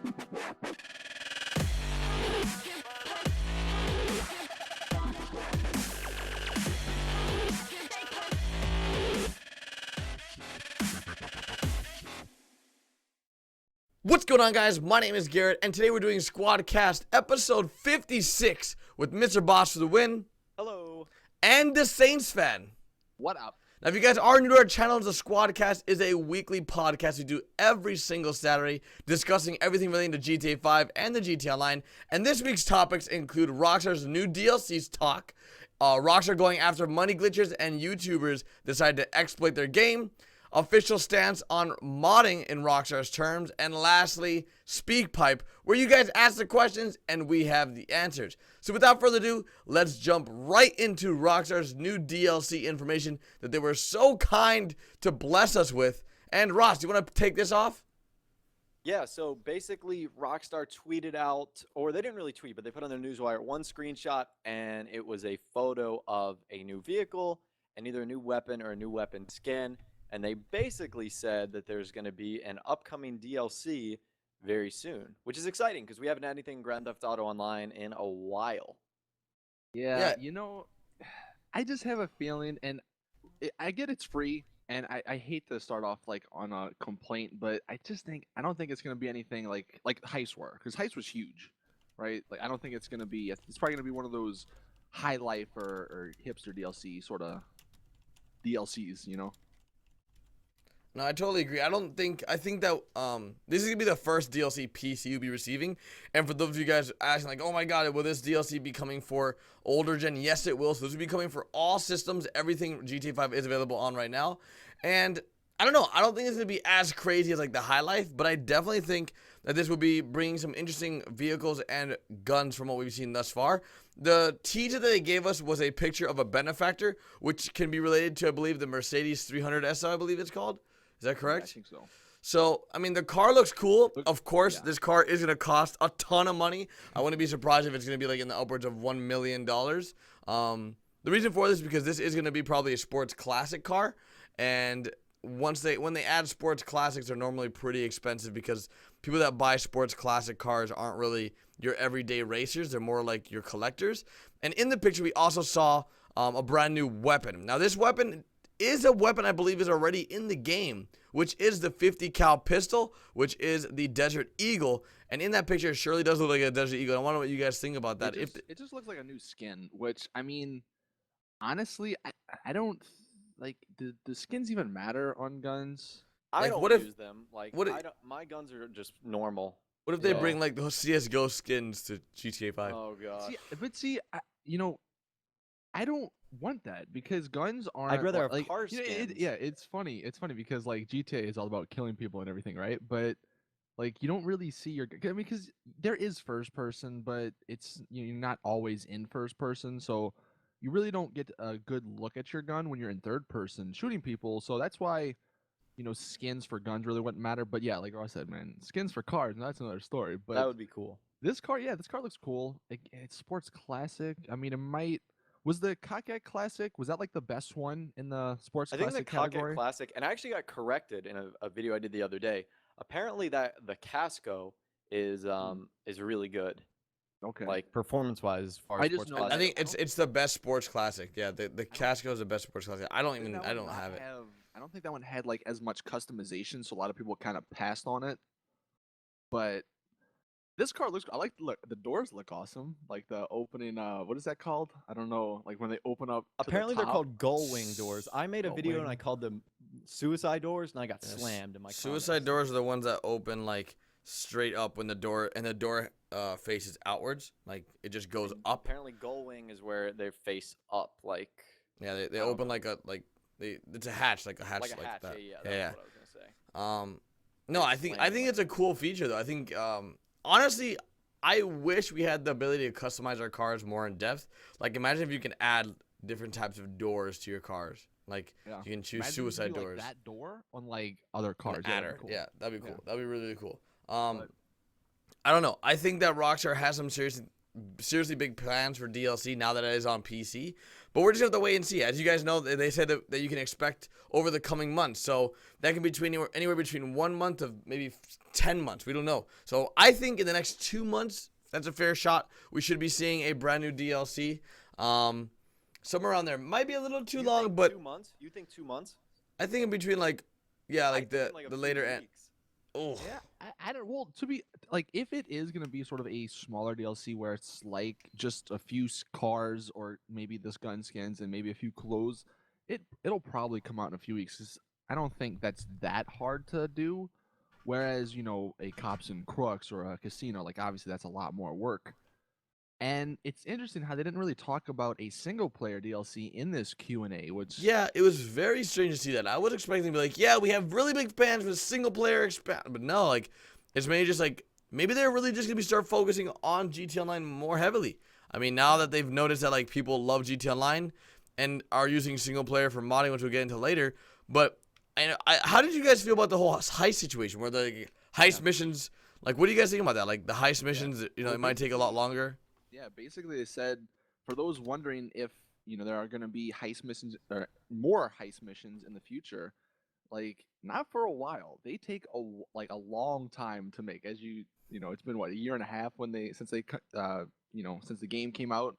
What's going on, guys? My name is Garrett, and today we're doing Squadcast episode 56 with Mr. Boss for the win. Hello. And the Saints fan. What up? Now, if you guys are new to our channel, the Squadcast is a weekly podcast we do every single Saturday, discussing everything relating to GTA 5 and the GTA Online. And this week's topics include Rockstar's new DLCs talk, Rockstar going after money glitchers and YouTubers decide to exploit their game, official stance on modding in Rockstar's terms, and lastly, SpeakPipe, where you guys ask the questions and we have the answers. So without further ado, let's jump right into Rockstar's new DLC information that they were so kind to bless us with. And Ross, do you want to take this off? Yeah, so basically Rockstar tweeted out, or they didn't really tweet, but they put on their newswire one screenshot, and it was a photo of a new vehicle and either a new weapon or a new weapon skin. And they basically said that there's going to be an upcoming DLC very soon, which is exciting because we haven't had anything Grand Theft Auto Online in a while. Yeah, you know, I just have a feeling, and I get it's free, and I hate to start off like on a complaint, but I don't think it's going to be anything like Heist were, because Heist was huge, right? Like I don't think it's going to be. It's probably going to be one of those high life or hipster DLC sort of DLCs, you know. No, I totally agree. I think that this is gonna be the first DLC PC you'll be receiving. And for those of you guys asking like, oh my god, will this DLC be coming for older gen? Yes, it will. So this will be coming for all systems. Everything GTA 5 is available on right now. And I don't know. I don't think it's gonna be as crazy as like the High Life, but I definitely think that this will be bringing some interesting vehicles and guns from what we've seen thus far. The teaser that they gave us was a picture of a benefactor, which can be related to, I believe, the Mercedes 300 SL, I believe it's called. Is that correct? Yeah, I think so. So, I mean, the car looks cool. Of course, This car is going to cost a ton of money. I wouldn't be surprised if it's going to be like in the upwards of $1 million. The reason for this is because this is going to be probably a sports classic car. And when they add sports classics, they're normally pretty expensive because people that buy sports classic cars aren't really your everyday racers. They're more like your collectors. And in the picture, we also saw a brand new weapon. Now, this weapon is a weapon I believe is already in the game, which is the 50 cal pistol, which is the Desert Eagle. And in that picture, it surely does look like a Desert Eagle. I wonder what you guys think about that. It just looks like a new skin, which, I mean, honestly, I don't, like, do skins even matter on guns? I don't use them. Like, my guns are just normal. What if they bring, like, those CSGO skins to GTA 5? Oh, God. You know, I don't want that because guns aren't. I'd rather have like, car skins. It's funny. It's funny because like GTA is all about killing people and everything, right? But like you don't really see your. I mean, because there is first person, but it's you're not always in first person, so you really don't get a good look at your gun when you're in third person shooting people. So that's why, you know, skins for guns really wouldn't matter. But yeah, like Ross said, man, skins for cars, and that's another story. But that would be cool. This car looks cool. It's sports classic. I mean, it might. Was the Cockeye Classic, was that like the best one in the sports classic category? I think the Cockeye Classic, and I actually got corrected in a video I did the other day. Apparently that the Casco is really good. Okay. Like performance-wise as far as sports classic. I think it's the best sports classic. Yeah, the Casco is the best sports classic. I don't have it. I don't think that one had like as much customization, so a lot of people kind of passed on it. But this car looks. I like the doors look awesome. Like the opening. What is that called? I don't know. Like when they open up. Apparently they're called gull wing doors. I made a video wing. and I called them suicide doors, and I got slammed in my. Suicide doors are the ones that open like straight up when the door faces outwards. Like it just goes up. Apparently gull wing is where they face up. Like yeah, they open like it's a hatch like a hatch like that. Yeah. That's what I was gonna say. No, I think it's a cool feature though. I think honestly, I wish we had the ability to customize our cars more in depth. Like, imagine if you can add different types of doors to your cars. Like, you can choose suicide doors. Like that door on like other cars. Cool. Yeah, that'd be cool. That'd be really, really cool. I don't know. I think that Rockstar has some serious seriously big plans for DLC now that it is on PC. But we're just going to have to wait and see. As you guys know, they said that you can expect over the coming months. So that can be anywhere between 1 month of maybe 10 months. We don't know. So I think in the next 2 months, that's a fair shot, we should be seeing a brand new DLC. Somewhere around there. Might be a little too long, but 2 months? You think 2 months? I think in between like the later end. Oh. Yeah, I don't. Well, to be like, if it is gonna be sort of a smaller DLC where it's like just a few cars or maybe this gun skins and maybe a few clothes, it'll probably come out in a few weeks. 'Cause I don't think that's that hard to do. Whereas a Cops and Crooks or a Casino, like obviously that's a lot more work. And it's interesting how they didn't really talk about a single player DLC in this Q&A, which Yeah, it was very strange to see that. I was expecting to be like, yeah, we have really big plans with single player expand, but no, like it's maybe just like maybe they're really just gonna start focusing on GT Online more heavily. I mean, now that they've noticed that like people love GT Online and are using single player for modding, which we'll get into later. But how did you guys feel about the whole heist situation, where the heist missions? Like, what do you guys think about that? Like the heist missions, it might take a lot longer. Yeah, basically they said, for those wondering if there are going to be heist missions or more heist missions in the future, like not for a while. They take a long time to make. As it's been what, a year and a half since the game came out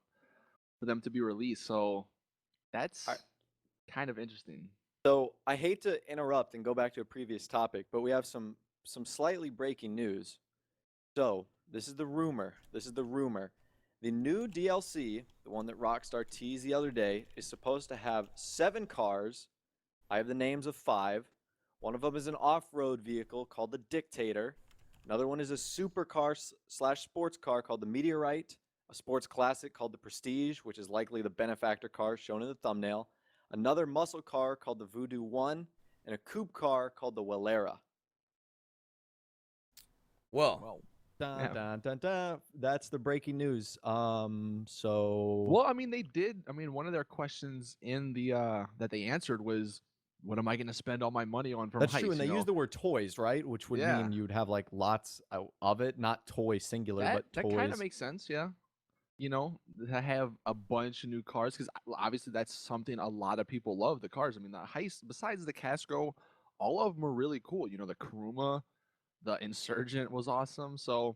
for them to be released. So that's kind of interesting. So I hate to interrupt and go back to a previous topic, but we have some slightly breaking news. So this is the rumor. The new DLC, the one that Rockstar teased the other day, is supposed to have 7 cars. I have the names of 5. One of them is an off-road vehicle called the Dictator. Another one is a supercar / sports car called the Meteorite. A sports classic called the Prestige, which is likely the benefactor car shown in the thumbnail. Another muscle car called the Voodoo 1. And a coupe car called the Welera. Well. Dun, dun, dun, dun. That's the breaking news. So. Well, I mean, they did. I mean, one of their questions in the that they answered was, "What am I going to spend all my money on from That's Heist?" true, and they use the word toys, right? Which would mean you'd have like lots of it, not toy singular, but toys. That kind of makes sense, yeah. To have a bunch of new cars, because obviously that's something a lot of people love. The cars. I mean, the Heist, besides the Casco, all of them are really cool. The Kuruma. The Insurgent was awesome, so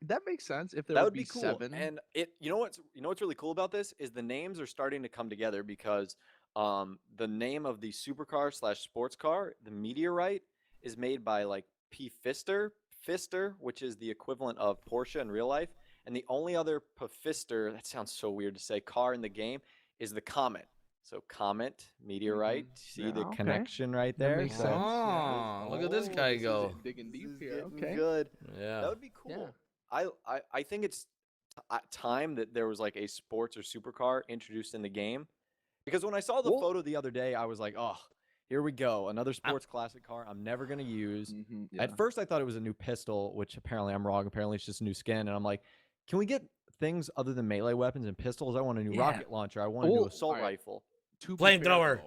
that makes sense. If there would be cool. 7, and what's really cool about this is the names are starting to come together, because the name of the supercar / sports car, the Meteorite, is made by like P. Pfister, which is the equivalent of Porsche in real life, and the only other Pfister, that sounds so weird to say, car in the game is the Comet. So Comet, Meteorite, see the connection right there? That makes sense. Oh, look at this guy go. Digging deep This is here. getting Okay. good. Yeah. That would be cool. Yeah. I think it's time that there was like a sports or supercar introduced in the game, because when I saw the photo the other day, I was like, oh, here we go, another sports classic car I'm never gonna use. At first I thought it was a new pistol, which apparently I'm wrong. Apparently it's just a new skin, and I'm like, can we get things other than melee weapons and pistols? I want a new rocket launcher. I want a new assault rifle. Flamethrower.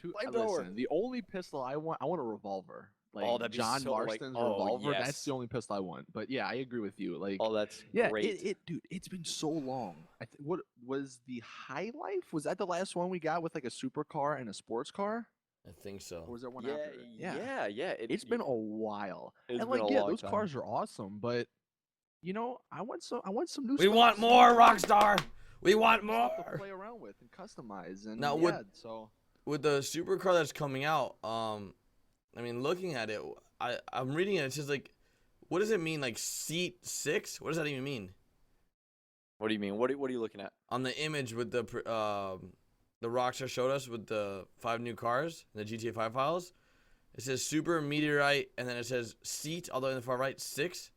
Listen, the only pistol I want a revolver. Like that'd be John so, Marston's revolver. That's the only pistol I want. But yeah, I agree with you. Like, that's great. Dude, it's been so long. What was the High Life? Was that the last one we got with like a supercar and a sports car? I think so. Or was there one after? Yeah. It's been a while. It's and been like, a long those time. cars are awesome, but I want some new. We stuff want more, Rockstar. We want stuff to more. play around with and customize. And Now, with the supercar that's coming out, I mean, looking at it, I'm reading it. It says like, what does it mean? Like seat 6? What does that even mean? What do you mean? What are you looking at? On the image with the Rockstar showed us with the 5 new cars, the GTA 5 files, it says Super Meteorite, and then it says seat all the way in the far right, 6.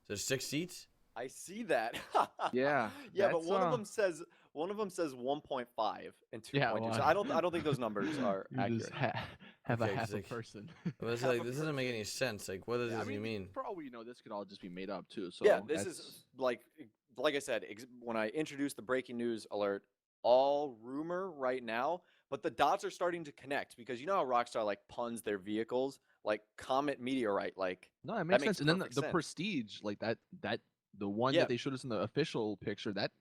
There's 6 seats. I see that. Yeah. But one of them says 1.5 and 2.2. Well, So I don't think those numbers are accurate. Just have Okay, a half a like- person. But it's like, this doesn't make any sense. Like, what does this even mean? For all we know, this could all just be made up too. So Yeah, this is like I said, when I introduced the breaking news alert, all rumor right now, but the dots are starting to connect, because you know how Rockstar like puns their vehicles, like Comet, Meteorite, like no, it makes sense. And then the perfect sense. Prestige, like that the one that they showed us in the official picture, that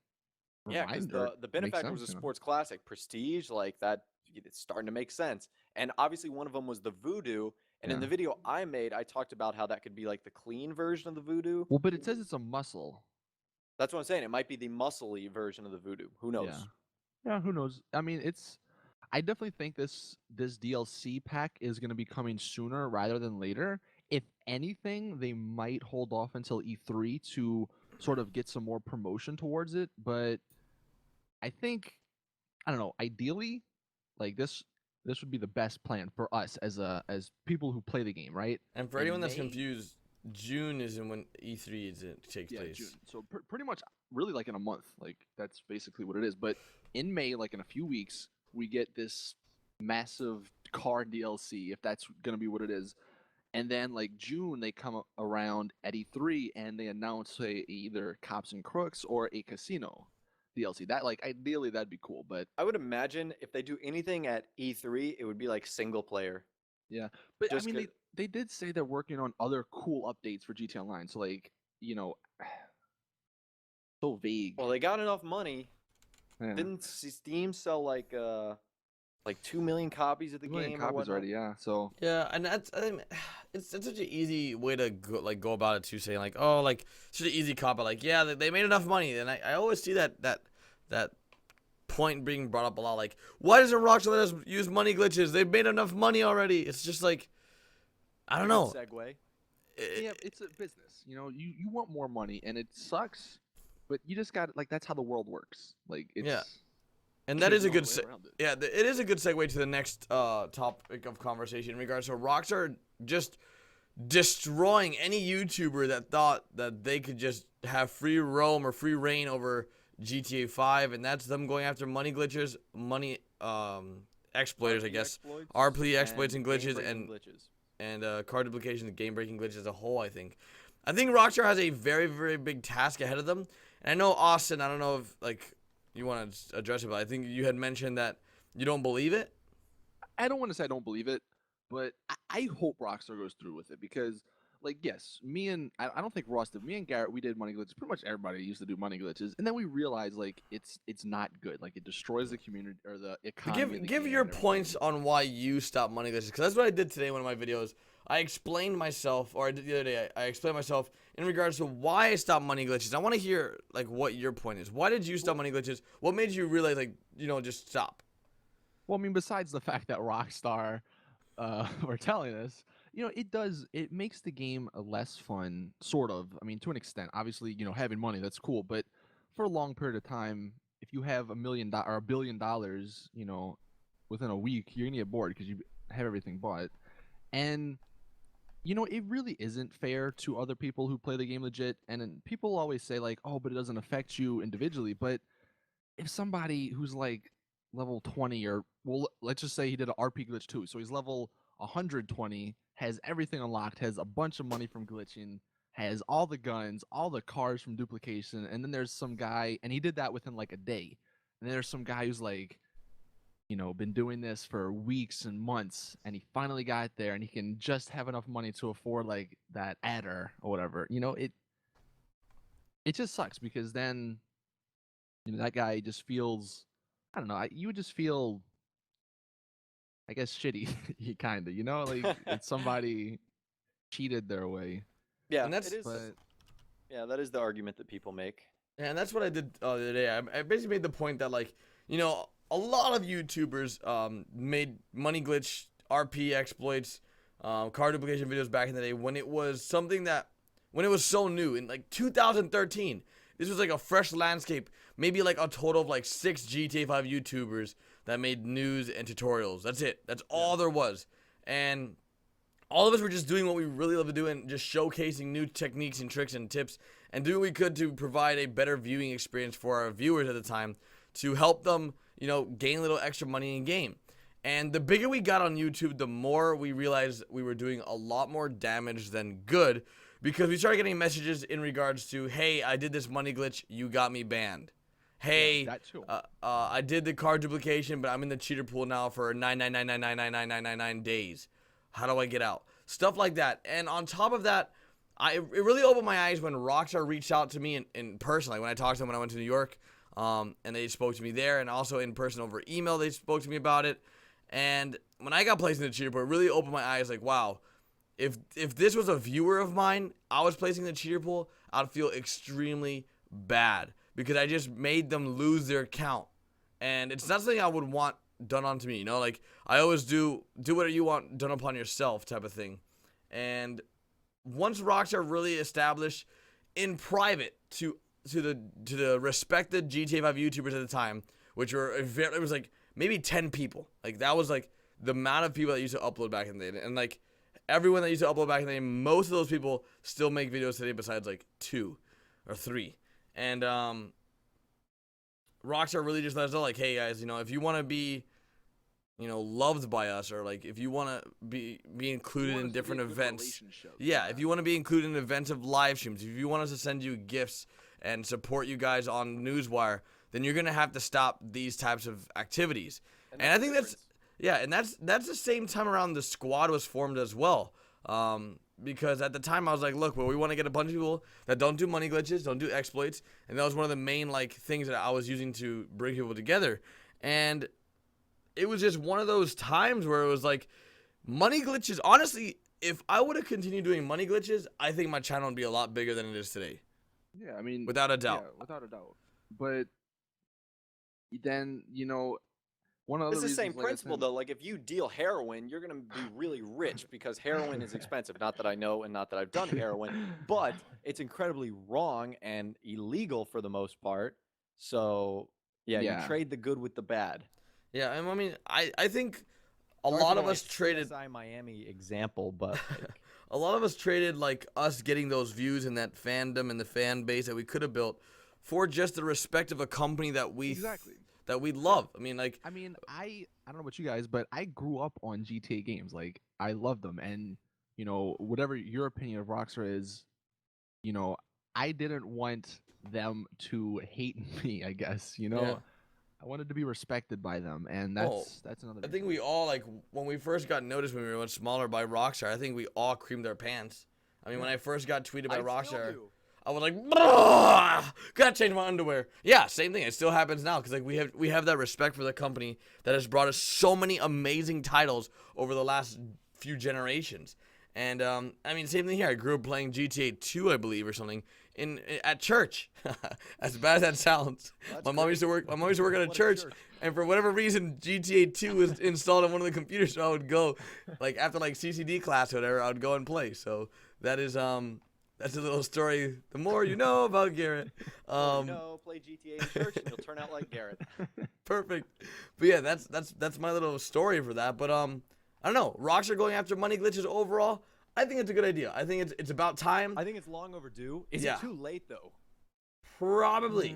Yeah, because the benefactor was a sports classic, prestige, like that. It's starting to make sense. And obviously, one of them was the Voodoo. And in the video I made, I talked about how that could be like the clean version of the Voodoo. Well, but it says it's a muscle. That's what I'm saying. It might be the muscly version of the Voodoo. Who knows? Yeah, who knows? I mean, I definitely think this DLC pack is going to be coming sooner rather than later. If anything, they might hold off until E3 to sort of get some more promotion towards it. But I think, I don't know, ideally, like this would be the best plan for us as people who play the game, right? And for anyone that's confused, June isn't when E3 takes place. June. So pretty much, really, like in a month. Like that's basically what it is. But in May, like in a few weeks, we get this massive car DLC, if that's gonna be what it is. And then like June, they come around at E3 and they announce either Cops and Crooks or a casino DLC. That, like, ideally that'd be cool, but I would imagine if they do anything at E3, it would be like single player. Yeah, but Just I mean, they did say they're working on other cool updates for GTA Online. So like, so vague. Well, they got enough money. Yeah. Didn't Steam sell like 2 million copies of the 2 million game? copies already, yeah. So yeah, and that's it's such an easy way to go about it too, saying like, oh, like such an easy cop out, like, yeah, they made enough money, and I always see that point being brought up a lot, like, why doesn't Rockstar let us use money glitches? They've made enough money already. It's just like, I don't know. Segue. Yeah, it's a business. You want more money, and it sucks, but you just got, like, that's how the world works. Like, it's Yeah. And that is a good it is a good segue to the next topic of conversation in regards to Rockstar just destroying any YouTuber that thought that they could just have free roam or free reign over GTA 5, and that's them going after money glitches, money exploiters, I guess, RP exploits and glitches, and card duplication and game breaking glitches as a whole. I think Rockstar has a very, very big task ahead of them, and I know Austin. I don't know if like you want to address it, but I think you had mentioned that you don't believe it. I don't want to say I don't believe it, but I hope Rockstar goes through with it because, like, yes, I don't think Ross did. Me and Garrett, we did money glitches. Pretty much everybody used to do money glitches, and then we realized like it's not good. Like, it destroys the community or the economy. Give your points on why you stopped money glitches, because that's what I did today in one of my videos. I explained myself, or I did the other day. I explained myself in regards to why I stopped money glitches. I want to hear like what your point is. Why did you stop money glitches? What made you realize like just stop? Well, I mean, besides the fact that Rockstar were telling us, it makes the game less fun, sort of. I mean, to an extent. Obviously, having money, that's cool, but for a long period of time, if you have $1 million or $1 billion, within a week, you're gonna get bored because you have everything bought. And it really isn't fair to other people who play the game legit. And people always say like, oh, but it doesn't affect you individually. But if somebody who's like level 20, or well, let's just say he did an RP glitch too, so he's level 120, has everything unlocked, has a bunch of money from glitching, has all the guns, all the cars from duplication, and then there's some guy, and he did that within like a day, and then there's some guy who's like, been doing this for weeks and months, and he finally got there, and he can just have enough money to afford like that adder or whatever. It just sucks because then that guy just feels, I don't know, you would just feel, I guess, shitty, kind of, like it's somebody cheated their way. Yeah, and that's, yeah, that is the argument that people make. Yeah, and that's what I did the other day. I basically made the point that like, a lot of YouTubers made money glitch, RP exploits, card duplication videos back in the day when it was so new in like 2013. This was like a fresh landscape. Maybe like a total of like 6 GTA 5 YouTubers that made news and tutorials. That's it. That's all there was. And all of us were just doing what we really love to do and just showcasing new techniques and tricks and tips and doing what we could to provide a better viewing experience for our viewers at the time to help them, gain a little extra money in game. And the bigger we got on YouTube, the more we realized we were doing a lot more damage than good, because we started getting messages in regards to, hey, I did this money glitch, you got me banned. Hey, that too. I did the card duplication, but I'm in the cheater pool now for 999999999 days. How do I get out? Stuff like that. And on top of that, it really opened my eyes when Rockstar reached out to me in person, like when I talked to them when I went to New York, and they spoke to me there, and also in person over email they spoke to me about it. And when I got placed in the cheater pool, it really opened my eyes. Like, wow, if this was a viewer of mine, I was placing in the cheater pool, I'd feel extremely bad because I just made them lose their account, and it's not something I would want done onto me. You know, like I always do whatever you want done upon yourself type of thing. And once Rockstar really established in private to the respected GTA 5 YouTubers at the time, which were it was like maybe 10 people. Like that was like the amount of people that used to upload back in the day. And like everyone that used to upload back in the day, most of those people still make videos today besides like 2 or 3. And Rockstar really just let us know, like, hey guys, you know, if you want to be, you know, loved by us, or like if you want to be included in different events, if you want to be included in events of live streams, if you want us to send you gifts and support you guys on Newswire, then you're gonna have to stop these types of activities. And I think that's the same time around the squad was formed as well. Because at the time I was like, look, well, we want to get a bunch of people that don't do money glitches, don't do exploits, and that was one of the main like things that I was using to bring people together. And it was just one of those times where it was like money glitches. Honestly, if I would have continued doing money glitches, I think my channel would be a lot bigger than it is today. Yeah, I mean, without a doubt. Yeah, without a doubt. But then, you know, one of the It's the same reasons, like I principle said- though. Like if you deal heroin, you're gonna be really rich because heroin is expensive. Not that I know and not that I've done heroin, but it's incredibly wrong and illegal for the most part. So yeah, Yeah. you trade the good with the bad. Yeah, and I mean, I think a Sorry lot for of my us traded. CSI Miami example, but like, A lot of us traded like us getting those views and that fandom and the fan base that we could have built for just the respect of a company that we that we love. I mean, like, I don't know about you guys, but I grew up on GTA games. Like I loved them, and you know, whatever your opinion of Rockstar is, you know, I didn't want them to hate me. I guess you know. Yeah. I wanted to be respected by them, and that's another. I think we all, like, when we first got noticed when we were much smaller by Rockstar, I think we all creamed our pants. I mean, when I first got tweeted by I still Rockstar, do. I was like, "Bruh, gotta change my underwear." Yeah, same thing. It still happens now because like we have that respect for the company that has brought us so many amazing titles over the last few generations. And I mean, same thing here. I grew up playing GTA 2, I believe, or something at church. As bad as that sounds, my mom used to work at a church, and for whatever reason, GTA 2 was installed on one of the computers, so I would go, like after like CCD class or whatever, I would go and play. So that is that's a little story. The more you know about Garrett. Play GTA in church and you'll turn out like Garrett. Perfect. But yeah, that's my little story for that. But I don't know. Rockstar going after money glitches overall, I think it's a good idea. I think it's about time. I think it's long overdue. Is Yeah. it too late though? Probably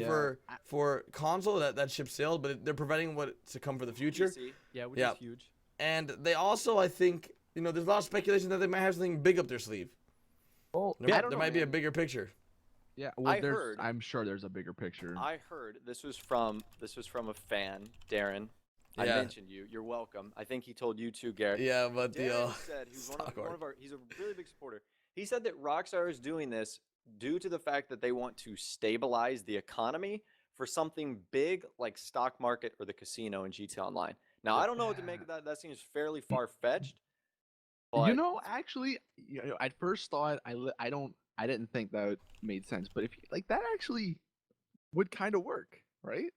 Yeah. for console that ship sailed, but they're preventing what to come for the future. PC? Yeah, which Yeah. is huge. And they also, I think, you know, there's a lot of speculation that they might have something big up their sleeve. Well, There might be a bigger picture. Yeah, well, I heard- I'm sure there's a bigger picture. I heard this was from a fan, Darren. I Yeah. mentioned you. You're welcome. I think he told you too, Garrett. Yeah, but the Darren said he's one of our. He's a really big supporter. He said that Rockstar is doing this due to the fact that they want to stabilize the economy for something big like stock market or the casino in GTA Online. Now I don't know what to make of that. That seems fairly far fetched. You know, actually, you know, at first thought I didn't think that made sense, but if like that actually would kind of work, right?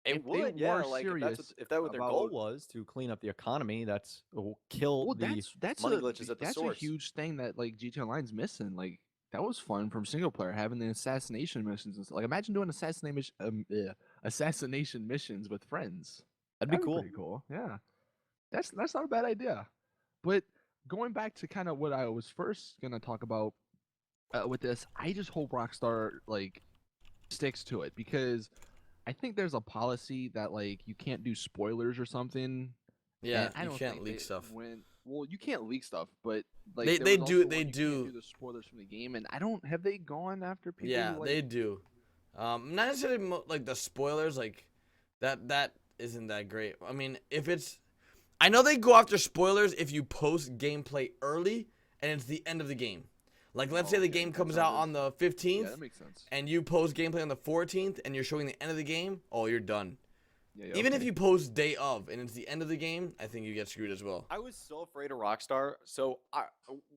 It if they would, yeah. were Like serious if that what their goal about- was to clean up the economy, that's will kill Well, the that's money a glitches at the that's source. a huge thing that like GTA Online's missing. Like that was fun from single player having the assassination missions and stuff. Like imagine doing assassination missions with friends. That'd be cool. Pretty cool. Yeah, that's not a bad idea. But going back to kind of what I was first gonna talk about with this, I just hope Rockstar like sticks to it because I think there's a policy that like you can't do spoilers or something. Yeah, and I you don't can't think leak they stuff. Well, you can't leak stuff, but like They- there they was do- also they one you do. can't do the spoilers from the game, and I don't have they gone after people. Yeah, who, like, they do. Not necessarily like the spoilers, like that isn't that great. I mean, if it's, I know they go after spoilers if you post gameplay early and it's the end of the game. Like, let's say the game comes out on the 15th, Yeah, that makes sense. and you post gameplay on the 14th, and you're showing the end of the game. Oh, you're done. Yeah, Even if you post day of, and it's the end of the game, I think you get screwed as well. I was so afraid of Rockstar. So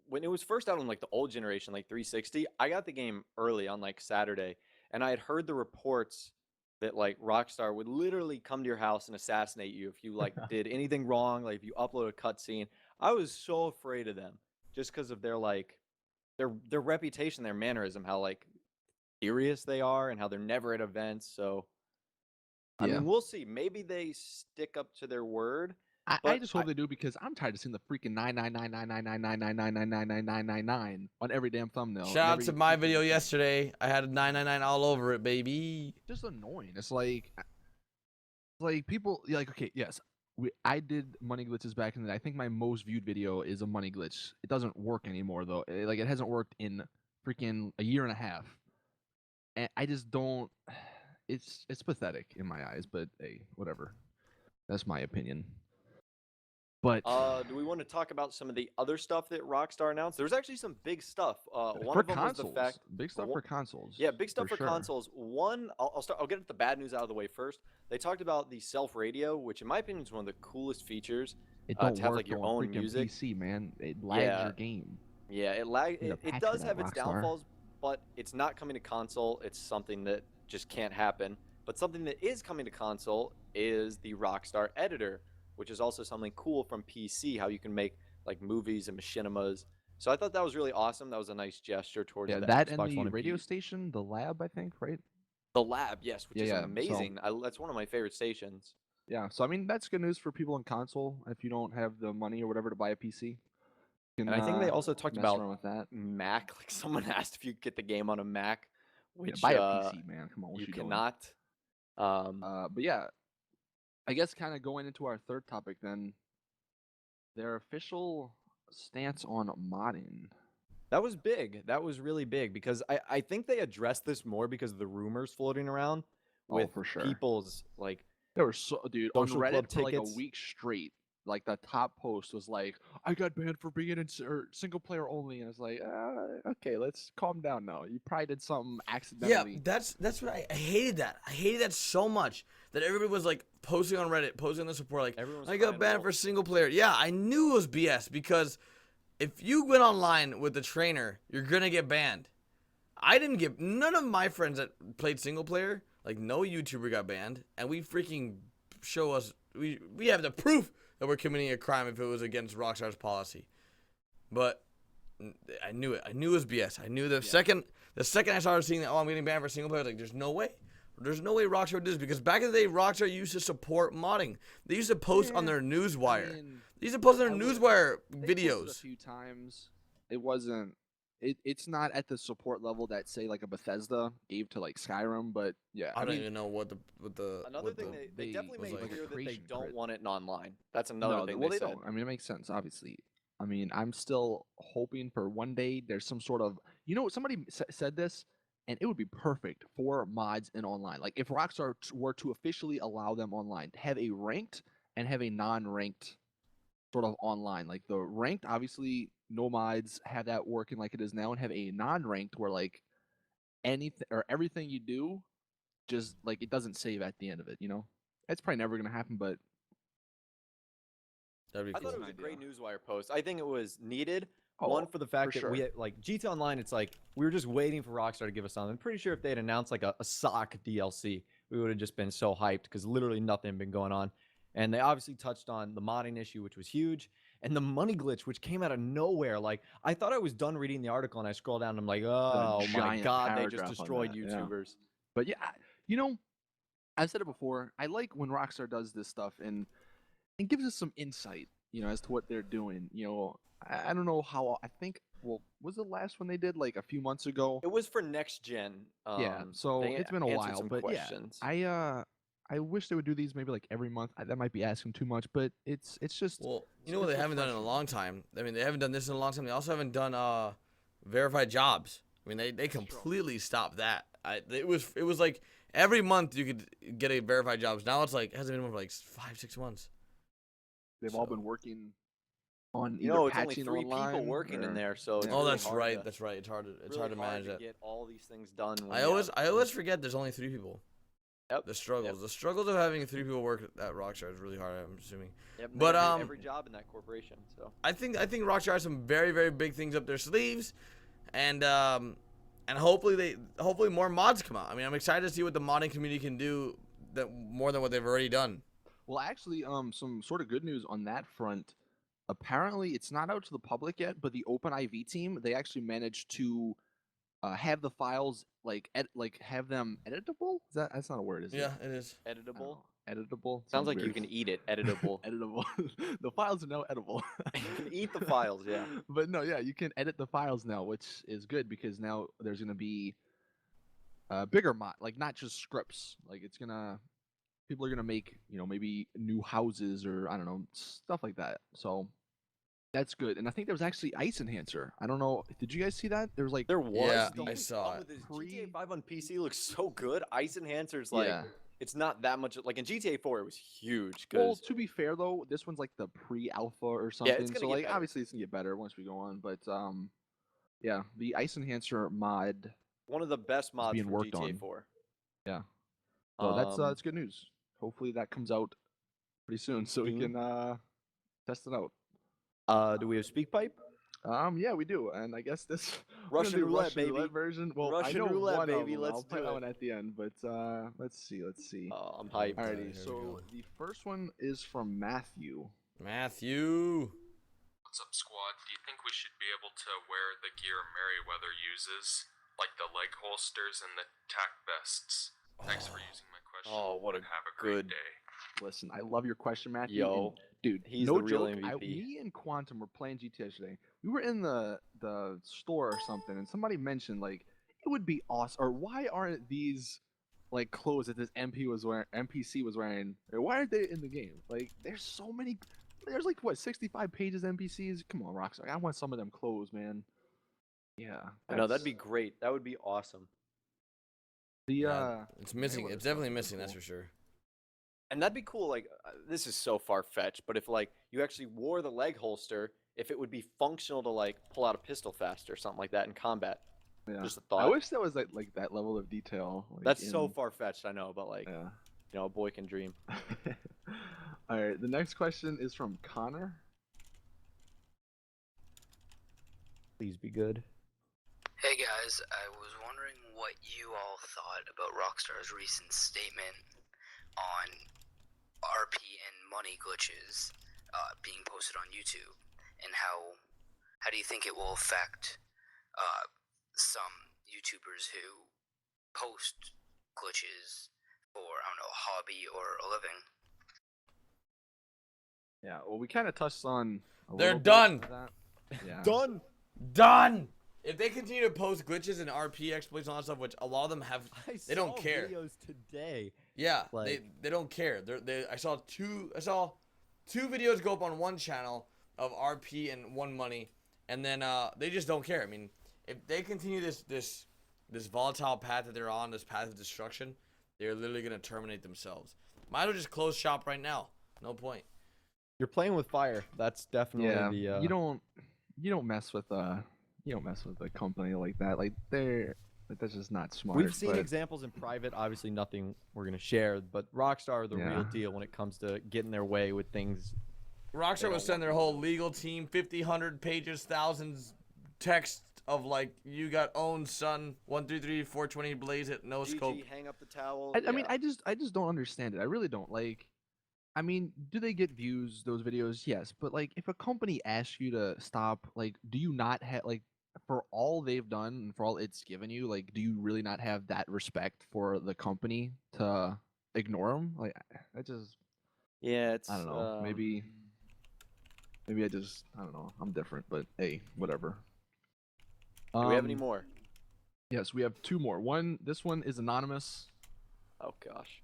when it was first out on like the old generation, like 360, I got the game early on like Saturday, and I had heard the reports that like Rockstar would literally come to your house and assassinate you if you like did anything wrong, like if you upload a cutscene. I was so afraid of them just because of their like their reputation, their mannerism, how like serious they are, and how they're never at events. So I Yeah. mean, we'll see. Maybe they stick up to their word. I But just hope they do, because I'm tired of seeing the freaking 9999999999999 on every damn thumbnail. Shout out to my video yesterday. I had a 999 all over it, baby. Just annoying. It's like people like, okay, yes, I did money glitches back in the day. I think my most viewed video is a money glitch. It doesn't work anymore though. It hasn't worked in freaking a year and a half, and I just don't. It's pathetic in my eyes, but hey, whatever. That's my opinion. But do we want to talk about some of the other stuff that Rockstar announced? There's actually some big stuff. One for of them consoles, was the fact, big stuff for consoles. yeah, big stuff for sure. consoles. One, I'll start. I'll get the bad news out of the way first. They talked about the self radio, which in my opinion is one of the coolest features. It don't to have work like your on own freaking music. PC, man. It lags your game. Yeah, it patch does for have that, its Rockstar. downfalls, but it's not coming to console. It's something that just can't happen. But something that is coming to console is the Rockstar editor, which is also something cool from PC, how you can make like movies and machinimas. So I thought that was really awesome. That was a nice gesture towards Yeah, the that Xbox and One the radio P- station, the lab, I think, right? The lab, yes, which is Yeah, so- amazing. That's one of my favorite stations. Yeah, so I mean that's good news for people in console if you don't have the money or whatever to buy a PC. You can, And I think they also talked mess about around with that. Mac. Like someone asked if you could get the game on a Mac, Yeah, which buy a PC, man. Come on, what you you doing? cannot. But yeah, I guess kind of going into our third topic then, their official stance on modding. That was big. That was really big because I think they addressed this more because of the rumors floating around with for sure. people's like There were dude, on Social club Reddit for like a tickets. week straight. Like the top post was like, "I got banned for being in single player only," and I was like, "Okay, let's calm down now. You probably did something Yeah, accidentally." that's what I hated that. I hated that so much that everybody was like posting on Reddit, posting on the support like, Everyone's I got crying banned wolf. for single player. Yeah, I knew it was BS because if you went online with the trainer, you're gonna get banned. I didn't get none of my friends that played single player, like no YouTuber got banned, and we freaking show us we have the proof that we're committing a crime if it was against Rockstar's policy. But I knew it. I knew it was BS. I knew the second I started seeing that, oh, I'm getting banned for single player, I was like, there's no way. There's no way Rockstar would do this because back in the day, Rockstar used to support modding. They used to post on their newswire. They used to post on their newswire They posted videos. a few times. It wasn't. It's not at the support level that say like a Bethesda gave to like Skyrim, but yeah, I don't mean, even know what the another what thing the, they they definitely was made like a clear that they creation don't crit. want it in online. That's another no, thing well, they they said. don't. I mean, it makes sense, obviously. I mean, I'm still hoping for one day there's some sort of, somebody said this, and it would be perfect for mods in online. Like if Rockstar were to officially allow them online, to have a ranked and have a non-ranked sort of online. Like the ranked, obviously, no mods have that working like it is now, and have a non-ranked where like anything or everything you do, just like it doesn't save at the end of it. It's probably never gonna happen, but that'd be I cool. thought it was a idea. great newswire post. I think it was needed. Oh, One for the fact for that we sure. had, like GTA Online. It's like we were just waiting for Rockstar to give us something. I'm pretty sure if they had announced like a SOC DLC, we would have just been so hyped because literally nothing had been going on. And they obviously touched on the modding issue, which was huge, and the money glitch, which came out of nowhere. Like I thought I was done reading the article, and I scroll down, and I'm like, oh my giant god, they just paragraph on destroyed that, yeah. YouTubers. But yeah, I've said it before. I like when Rockstar does this stuff and gives us some insight, as to what they're doing. I don't know how. I think, was the last one they did like a few months ago? It was for next gen. Yeah, so they it's been a answered while, some but questions. yeah, I wish they would do these maybe like every month. That might be asking too much, but it's just. Well, you know what they haven't done in a long time? I mean, they haven't done this in a long time. They also haven't done verified jobs. I mean, they completely stopped that. It was like every month you could get a verified jobs. Now it's like it hasn't been for like 5-6 months. They've all been working on You either know, it's only patching 3 people online working in or- there, so it's Yeah. Oh, really that's hard right. to- That's right. It's hard to really manage to that. get all these things done. When I you always have- forget there's only 3 people. Yep. The struggles. The struggles of having 3 people work at Rockstar is really hard, I'm assuming. Yep, and But, they do every job in that corporation. So I think Rockstar has some very, very big things up their sleeves, and hopefully more mods come out. I mean, I'm excited to see what the modding community can do that more than what they've already done. Well, actually, some sort of good news on that front. Apparently, it's not out to the public yet, but the OpenIV team, they actually managed to have the files have them editable. That's not a word, is it? Yeah, it is. I don't editable. know. Editable Sounds like weird. you can eat it. Editable. Editable. The files are now editable. You can eat the files. Yeah. But no, yeah, you can edit the files now, which is good because now there's gonna be bigger mod, like not just scripts. Like people are gonna make maybe new houses or I don't know stuff like that. So that's good. And I think there was actually ice enhancer. I don't know. Did you guys see that? There was like There was. Yeah, the I only saw problem it. with this, Pre- GTA 5 on PC looks so good. Ice Enhancer's like yeah. it's not that much. Like in GTA 4, it was huge. Well, Cause to be fair though, this one's like the pre-alpha or something. it's gonna so get like better. obviously it's gonna get better once we go on. But yeah, the ice enhancer mod. one of the best mods being from worked GTA on. 4. Yeah. So that's Um, good news. Hopefully that comes out pretty soon so we Soon? can test it out. Do we have SpeakPipe? Yeah, we do, and I guess this we're gonna Russian do roulette, Russian baby. roulette version. Well, Russian I know roulette, one of baby, them. let's I'll play do that it. one at the end, but let's see. Oh, I'm hyped. Alrighty, here we so go. the first one is from Matthew. Matthew. What's up, squad? Do you think we should be able to wear the gear Merryweather uses, like the leg holsters and the tack vests? Thanks for using my question. Oh, what a Have a great good- day. Listen, I love your question, Matthew. Yo, and dude, he's no the real joke. MVP. Me and Quantum were playing GTA today. We were in the store or something, and somebody mentioned like it would be awesome. Or why aren't these like clothes that this NPC was wearing? Or why aren't they in the game? Like, there's so many. There's like what 65 pages NPCs. Come on, Rockstar. I want some of them clothes, man. Yeah, I know that'd that's- be great. That would be awesome. the Yeah, it's missing. Mayweather It's stuff definitely would be missing. That's cool. for sure. And that'd be cool. Like this is so far fetched, but if like you actually wore the leg holster, if it would be functional to like pull out a pistol faster or something like that in combat. Yeah. Just a I thought. wish that was like that level of detail. Like, That's so in- far fetched. I know, but like Yeah. a boy can dream. All right, the next question is from Connor. Please be good. Hey guys, I was wondering what you all thought about Rockstar's recent statement on RP and money glitches being posted on YouTube, and how do you think it will affect some YouTubers who post glitches for, I don't know, a hobby or a living? Yeah, well, we kind of touched on. They're done. Yeah. Done. Done. If they continue to post glitches and RP exploits and all that stuff, which a lot of them have, they don't care. Videos today. Yeah, Like- they don't care. I saw two videos go up on one channel of RP and one money, and then they just don't care. I mean, if they continue this volatile path that they're on, this path of destruction, they're literally gonna terminate themselves. Might as well just close shop right now. No point. You're playing with fire. That's definitely Yeah. the. You don't mess with a company like that. Like that's just not smart. We've seen but- examples in private. Obviously, nothing we're gonna share. But Rockstar are the real Yeah. deal when it comes to getting their way with things. Rockstar don't will send want their whole legal team 50, 100 pages, thousands text of like, you got owned, son. 133 420 blaze it, no scope. GG, hang up the towel. I mean, yeah. I just don't understand it. I really don't. Like, I mean, do they get views, those videos? Yes, but like, if a company asks you to stop, like, do you not have like, for all they've done and for all it's given you, like, do you really not have that respect for the company to ignore them? Like, I just, Yeah, it's. I don't know. Maybe I just, I don't know. I'm different, but hey, whatever. Do we have any more? Yes, we have two more. This one is anonymous. Oh gosh.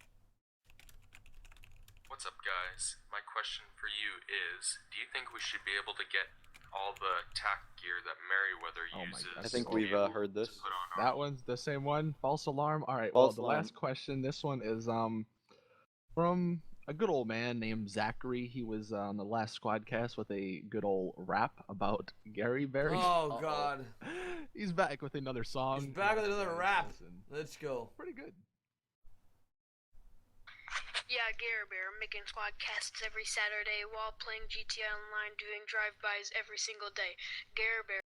What's up, guys? My question for you is, do you think we should be able to get all the tack gear that Merryweather Oh my uses? God. I think so we've able heard to this. put on our That one's the same one. False alarm. All right. False well, the alarm. last question. This one is from a good old man named Zachary. He was on the last Squadcast with a good old rap about Gary Berry. Oh God. He's back with another song. He's back with another rap. Listen. Let's go. Pretty good. Yeah, Gary Bear, making Squadcasts every Saturday while playing GTA Online, doing drive-bys every single day. Gary Bear.